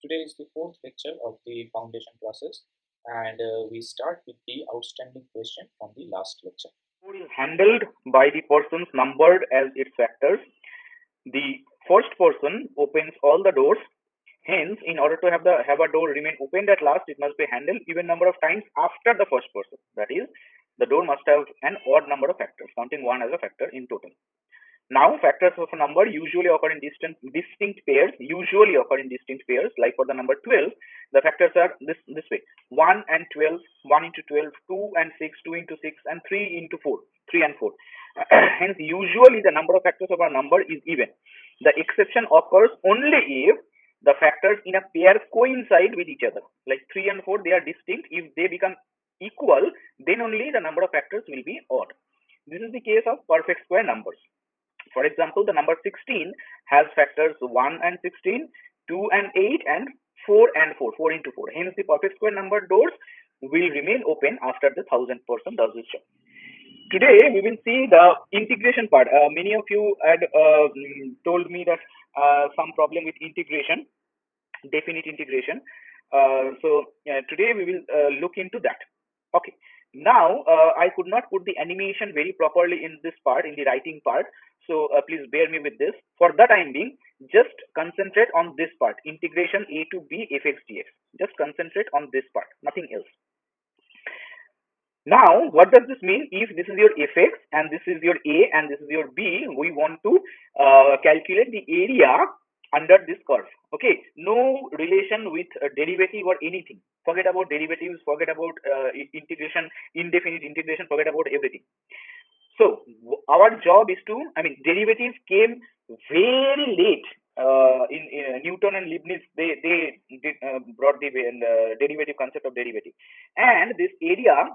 Today is the fourth lecture of the foundation process, and we start with the outstanding question from the last lecture. Is handled by the persons numbered as its factors. The first person opens all the doors. Hence, in order to have a door remain opened at last, it must be handled even number of times after the first person. That is, the door must have an odd number of factors, counting one as a factor in total. Now, factors of a number usually occur in distinct pairs. Usually occur in distinct pairs. Like for the number 12, the factors are this way: 1 and 12, 1 into 12, 2 and 6, 2 into 6, and 3 into 4, 3 and 4. Hence, usually the number of factors of a number is even. The exception occurs only if the factors in a pair coincide with each other. Like 3 and 4, they are distinct. If they become equal, then only the number of factors will be odd. This is the case of perfect square numbers. For example, the number 16 has factors 1 and 16, 2 and 8, and 4 and 4, 4 into 4. Hence, the perfect square number doors will remain open after the 1000th person does this job. Today, we will see the integration part. Many of you had told me that some problem with integration, definite integration. Today, we will look into that. Okay. Now, I could not put the animation very properly in this part, in the writing part. So please bear me with this. For the time being, just concentrate on this part, integration a to b fx dx. Just concentrate on this part, nothing else. Now, what does this mean? If this is your fx and this is your a and this is your b, we want to calculate the area under this curve. Okay, no relation with derivative or anything. Forget about derivatives, forget about integration, indefinite integration, forget about everything. So our job is to, derivatives came very late in Newton and Leibniz. They brought the derivative concept of derivative, and this area.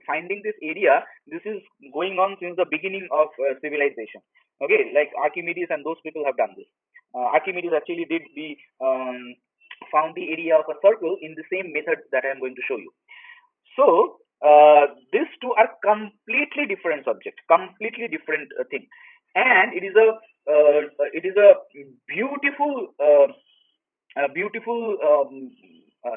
Finding this area, this is going on since the beginning of civilization. Okay, like Archimedes and those people have done this. Archimedes actually did the found the area of a circle in the same method that I am going to show you. So these two are completely different subject, completely different thing, and it is a beautiful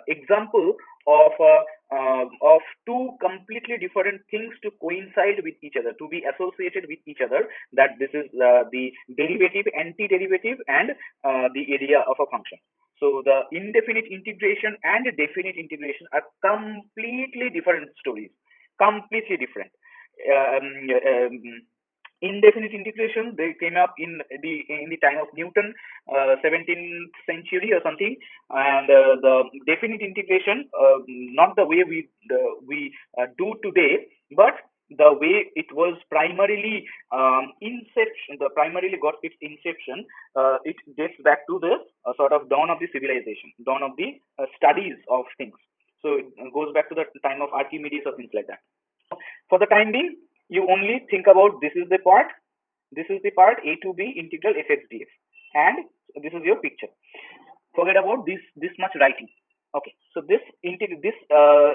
example of two completely different things to coincide with each other, to be associated with each other. That this is the derivative, antiderivative, and the area of a function. So the indefinite integration and definite integration are completely different stories, completely different. Indefinite integration, they came up in the time of Newton, 17th century or something, and the definite integration, not the way we do today, but the way it was primarily inception, the primarily got its inception. It dates back to the sort of dawn of the civilization, dawn of the studies of things. So it goes back to the time of Archimedes or things like that. For the time being, you only think about this is the part, a to b integral fx dx, and this is your picture. Forget about this much writing. Okay, so this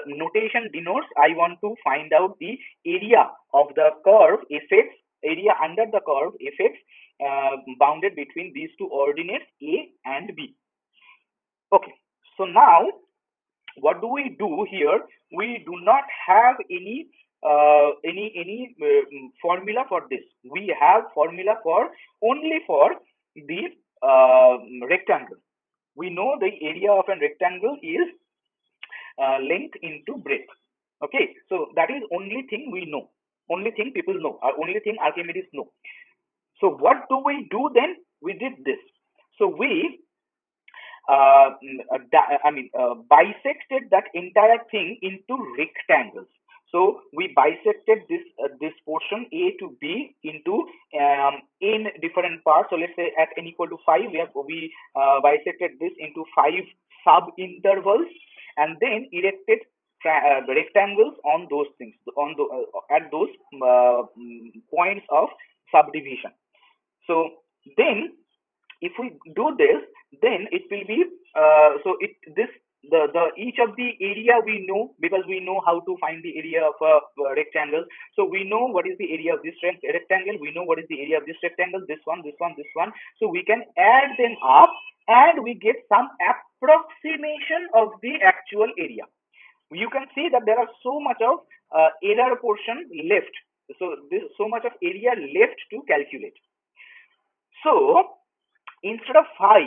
notation denotes I want to find out the area of the curve fx, area under the curve fx, bounded between these two ordinates a and b. Okay, so now what do we do here? We do not have any formula for this. We have formula for only for the rectangle. We know the area of a rectangle is length into breadth. Okay, so that is only thing we know, only thing people know, or only thing Archimedes know. So what do we do then? We did this. So we bisected that entire thing into rectangles. So we bisected this portion a to b into in different parts. So let's say at n equal to 5, we bisected this into 5 sub intervals, and then erected rectangles on those things, on the at those points of subdivision. So then if we do this, then it will be the each of the area we know, because we know how to find the area of a rectangle. So we know what is the area of this rectangle, we know what is the area of this rectangle, this one, this one, this one. So we can add them up and we get some approximation of the actual area. You can see that there are so much of error portion left, so this so much of area left to calculate. So instead of 5,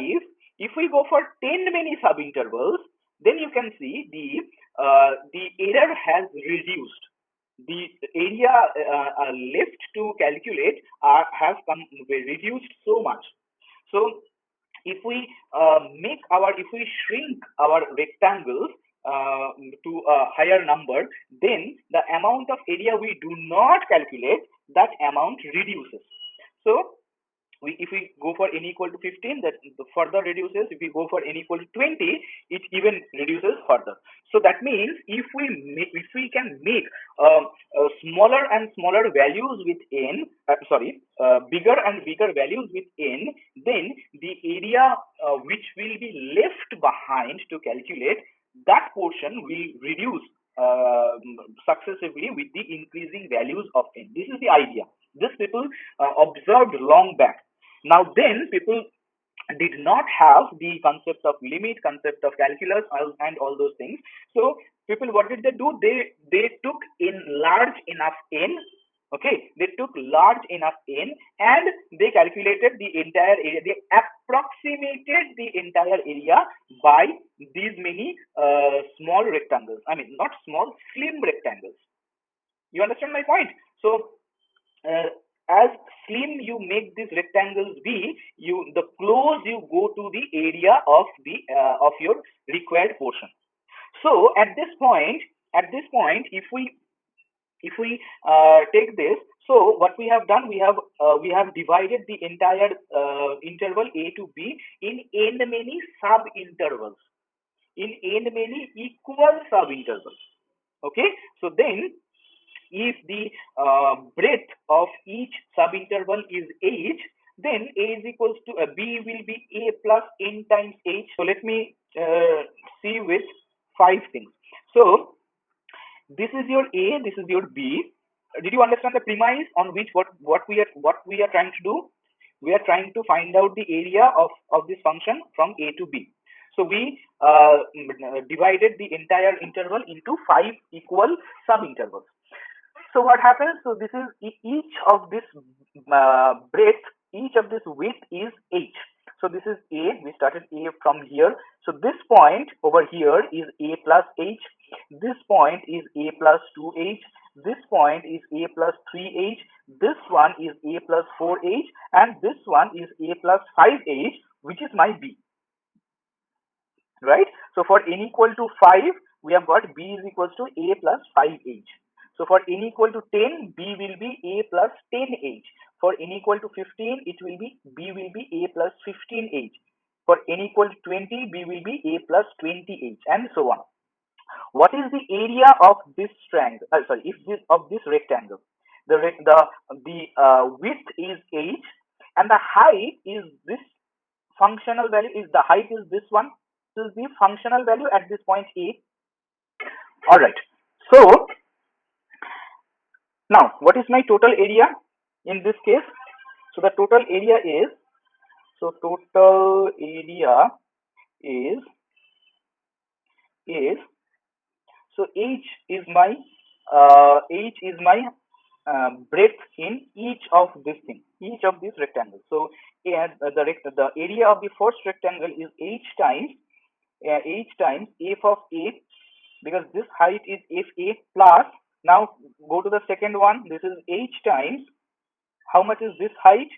if we go for 10 many subintervals, then you can see the error has reduced. The area left to calculate has come reduced so much. So if we if we shrink our rectangles to a higher number, then the amount of area we do not calculate, that amount reduces. So if we go for n equal to 15, that further reduces. If we go for n equal to 20, it even reduces further. So that means if we can make smaller and smaller values with n, bigger and bigger values with n, then the area which will be left behind to calculate, that portion will reduce successively with the increasing values of n. This is the idea. This people observed long back. Now then, people did not have the concept of limit, concept of calculus, and all those things. So people, what did they do? They took in large enough n. Okay, they took large enough n and they calculated the entire area. They approximated the entire area by these many small rectangles. I mean, not small, slim rectangles. You understand my point? So as slim you make these rectangles be, the close you go to the area of the of your required portion. So at this point, if we take this, so what we have done, we have divided the entire interval a to b in n many sub intervals, in n many equal sub intervals. Okay, so then if the breadth of each subinterval is h, then a is equals to b will be a plus n times h. So let me see with 5 things. So this is your a, this is your b. Did you understand the premise on which what we are trying to do? We are trying to find out the area of this function from a to b. So we divided the entire interval into 5 equal subintervals. So what happens? So this is each of this breadth, each of this width is h. So this is a. We started a from here. So this point over here is a plus h. This point is a plus 2h. This point is a plus 3h. This one is a plus 4h, and this one is a plus 5h, which is my b. Right? So for n equal to 5, we have got b is equals to a plus 5h. So for n equal to 10, b will be a plus 10h. For n equal to 15, b will be a plus 15h. For n equal to 20, b will be a plus 20h, and so on. What is the area of this triangle? Of this rectangle. The width is h, and the height is this functional value. Is the height is this one? This is the functional value at this point a. All right. So now, what is my total area in this case? So the total area is, so total area is so h is my breadth in each of this thing, each of these rectangles. So the area of the first rectangle is h times f of a, because this height is fa plus. Now go to the second one. This is h times, how much is this height?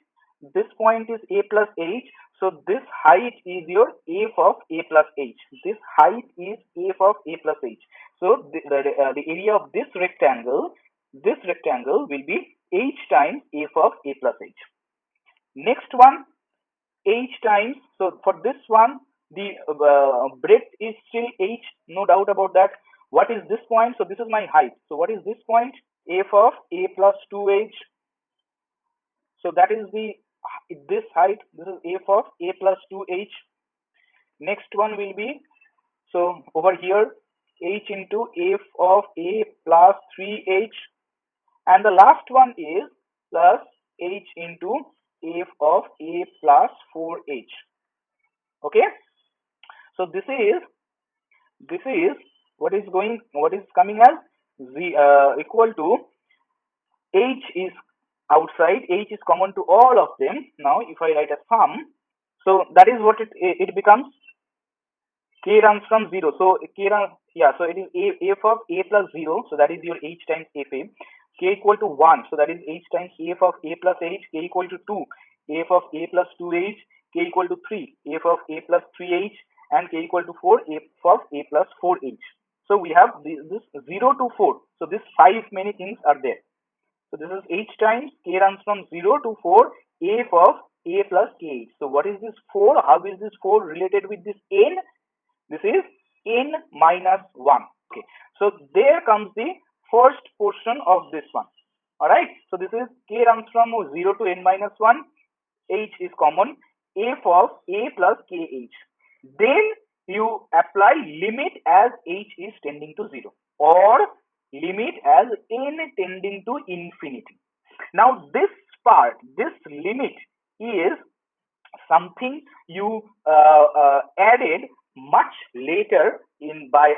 This point is a plus h. So this height is your f of a plus h. This height is f of a plus h. So the area of this rectangle will be h times f of a plus h. Next one, h times. So for this one, the breadth is still h, no doubt about that. What is this point? So this is my height. So what is this point? F of a plus 2h. So that is this height. This is f of a plus 2h. Next one will be, So over here, h into f of a plus 3h, and the last one is plus h into f of a plus 4h. Okay, so this is what is coming as equal to h is outside, h is common to all of them. Now if I write a sum, so that is what it becomes. K runs from 0, so so it is f of a plus 0, so that is your h times fa. K equal to 1, so that is h times f of a plus h. K equal to 2, f of a plus 2h. K equal to 3, f of a plus 3h, and k equal to 4, f of a plus 4h. So we have this 0 to 4, so these 5 many things are there. So this is h times k runs from 0 to 4, f of a plus kh. So what is this 4? How is this 4 related with this n? This is n minus 1. Okay, so there comes the first portion of this one. All right, so this is k runs from 0 to n minus 1, h is common, f of a plus kh. Then you apply limit as h is tending to 0, or limit as n tending to infinity. Now this part, this limit is something you added much later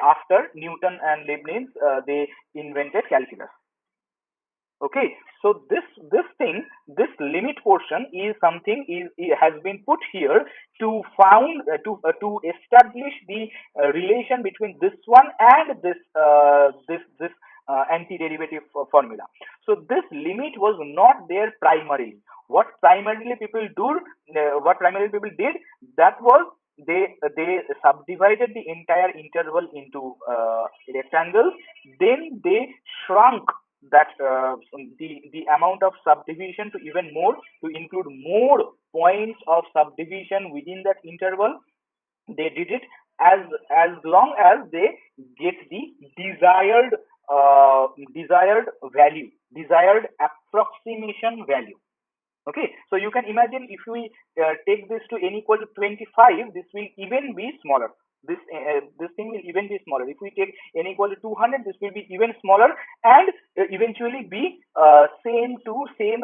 after Newton and Leibniz they invented calculus. Okay, so this limit portion is something has been put here to establish the relation between this one and this antiderivative formula. So this limit was not there primarily. What primarily people did, that was they subdivided the entire interval into rectangles. Then they shrunk that the amount of subdivision to even more, to include more points of subdivision within that interval. They did it as long as they get the desired value, desired approximation value. Okay, so you can imagine if we take this to n equal to 25, this will even be smaller. This thing will even be smaller. If we take n equal to 200, this will be even smaller, and eventually be same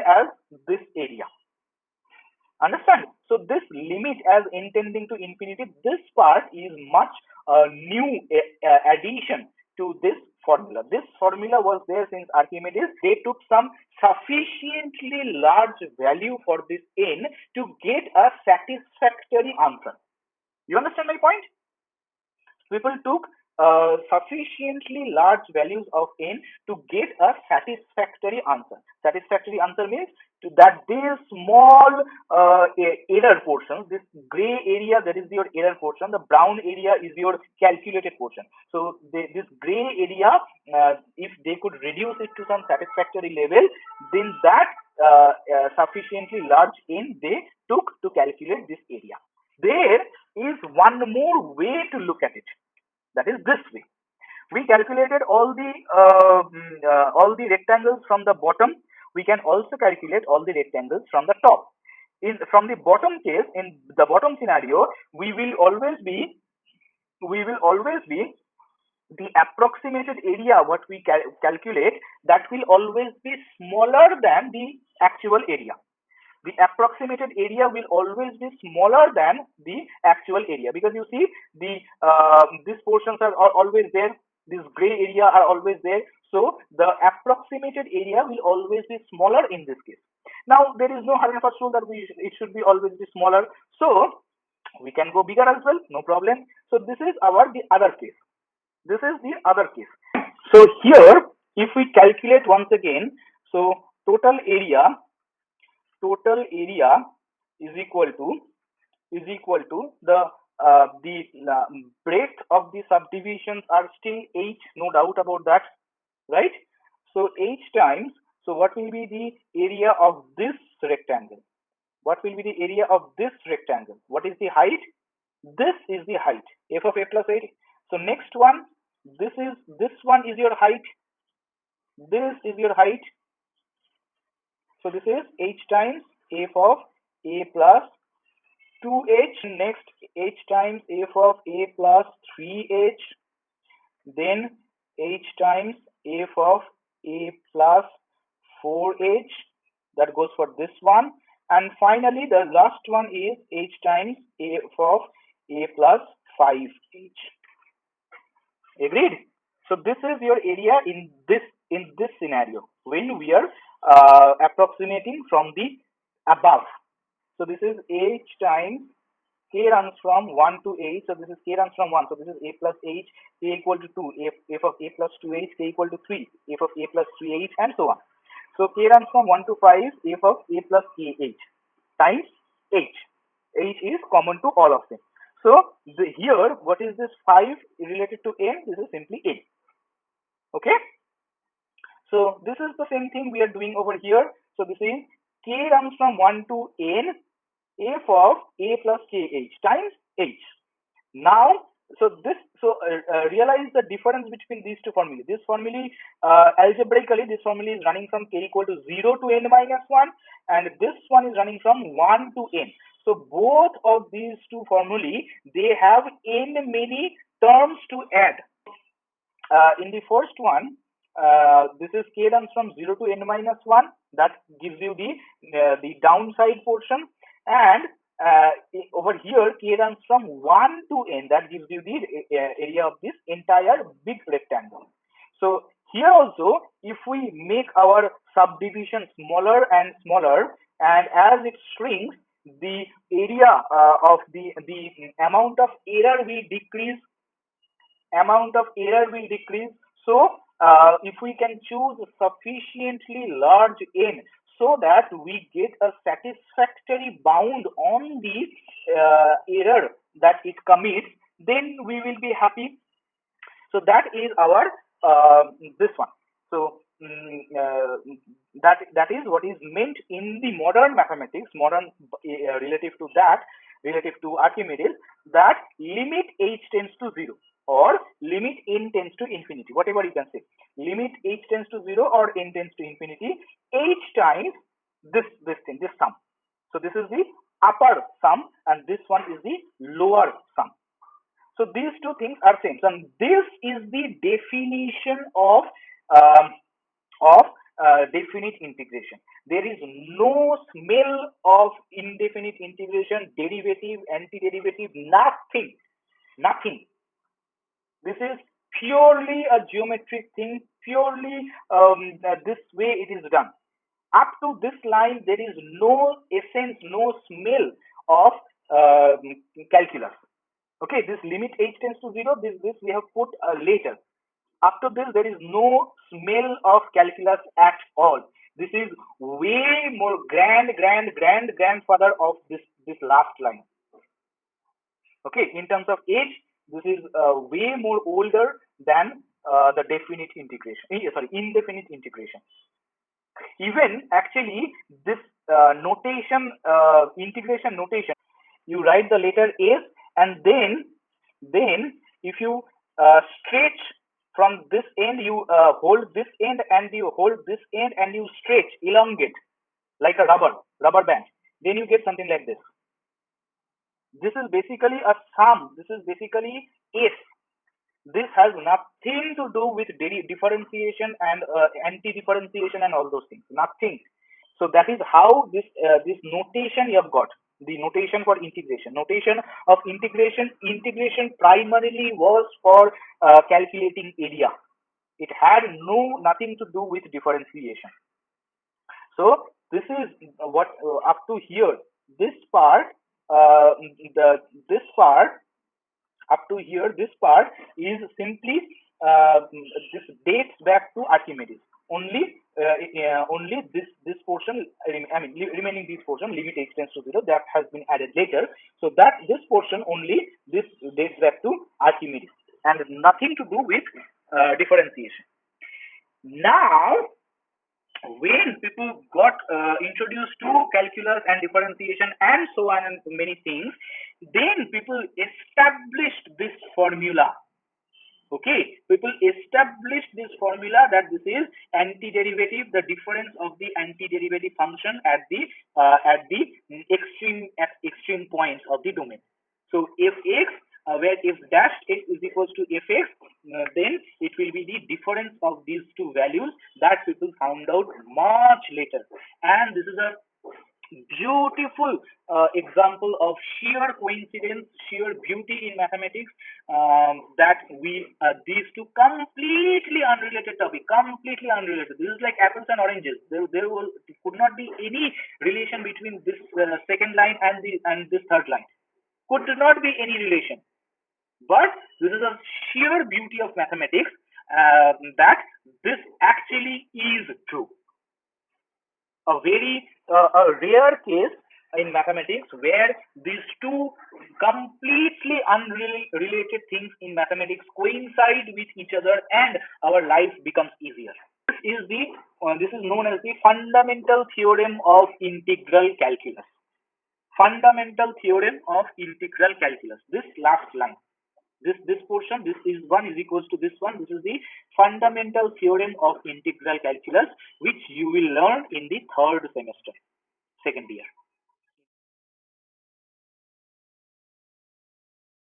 as this area. Understand? So this limit as n tending to infinity, this part is much new addition to this formula. This formula was there since Archimedes. They took some sufficiently large value for this n to get a satisfactory answer. You understand my point? People took sufficiently large values of n to get a satisfactory answer. Satisfactory answer means that these small error portions, this gray area, that is your error portion, the brown area is your calculated portion. So this gray area, if they could reduce it to some satisfactory level, then that sufficiently large n they took to calculate this area. There is one more way to look at it. That is this way. We calculated all the rectangles from the bottom. We can also calculate all the rectangles from the top. From the bottom case, in the bottom scenario, we will always be the approximated area what we calculate, that will always be smaller than the actual area. The approximated area will always be smaller than the actual area, because you see these portions are always there, this gray area are always there, so the approximated area will always be smaller in this case. Now there is no hard and fast rule that it should be always be smaller, so we can go bigger as well, no problem. So this is the other case. This is the other case. So here, if we calculate once again, so total area is equal to the breadth of the subdivisions are still h, no doubt about that, right? So h times, so what will be the area of this rectangle? What will be the area of this rectangle? What is the height? This is the height, f of a plus 8. So next one, this one is your height. This is your height. So this is h times f of a plus 2h, next h times f of a plus 3h, then h times f of a plus 4h, that goes for this one, and finally the last one is h times f of a plus 5h. Agreed? So this is your area in this scenario when we are approximating from the above. So this is h times k runs from 1 to 8. So this is k runs from 1. So this is a plus h, k equal to 2, f of a plus 2h, k equal to 3, f of a plus 3h, and so on. So k runs from 1 to 5, f of a plus kh times h. H is common to all of them. So here, what is this 5 related to n? This is simply a. Okay. So this is the same thing we are doing over here. So this is k runs from 1 to n, f of a plus kh times h. Now, realize the difference between these two formulae. This formulae, algebraically, this formula is running from k equal to 0 to n minus 1, and this one is running from 1 to n. So both of these two formulae, they have n many terms to add. In the first one, this is k runs from 0 to n minus 1. That gives you the downside portion, and over here k runs from 1 to n. That gives you the area of this entire big rectangle. So here also, if we make our subdivision smaller and smaller, and as it shrinks, the area of the amount of error will decrease. So if we can choose sufficiently large n so that we get a satisfactory bound on the error that it commits, then we will be happy. So that is our this one. So that is what is meant in the modern mathematics, relative to Archimedes, that limit h tends to 0 or limit n tends to infinity, whatever you can say. Limit h tends to 0 or n tends to infinity, h times this sum. So this is the upper sum and this one is the lower sum. So these two things are same. And this is the definition of definite integration. There is no smell of indefinite integration, derivative, antiderivative, nothing. This is purely a geometric thing, purely this way it is done. Up to this line, there is no essence, no smell of calculus. Okay, this limit h tends to 0, this we have put later. After this, there is no smell of calculus at all. This is way more grandfather of this last line. Okay, in terms of age, this is way more older than the definite integration. Indefinite integration. Even actually, this notation, integration notation, you write the letter s, and then if you stretch from this end, you hold this end and you hold this end and you stretch, elongate like a rubber band, then you get something like this. This is basically a sum. This is basically s. This has nothing to do with differentiation and anti-differentiation and all those things. Nothing. So that is how this notation you have got. The notation for integration. Notation of integration. Integration primarily was for calculating area. It had nothing to do with differentiation. So this is what up to here. This part, up to here, this part is simply this dates back to Archimedes. Only this portion, remaining this portion, limit h tends to 0, that has been added later. So that this portion only, this dates back to Archimedes and nothing to do with differentiation. Now, when people got introduced to calculus and differentiation and so on and many things, then people established this formula. Okay, people established this formula that this is antiderivative, the difference of the antiderivative function at the extreme points of the domain. So fx, where f dash x is equals to fx, then it will be the difference of these two values that people found out much later. And this is a beautiful example of sheer coincidence, sheer beauty in mathematics, that these two completely unrelated topic, completely unrelated. This is like apples and oranges. There could not be any relation between this second line and this third line. Could not be any relation. But this is a sheer beauty of mathematics, that this actually is true. A rare case in mathematics where these two completely unrelated things in mathematics coincide with each other and our life becomes easier. This is known as the fundamental theorem of integral calculus. Fundamental theorem of integral calculus. This last line, this portion, this is one is equals to this one. This is the fundamental theorem of integral calculus, which you will learn in the third semester, second year.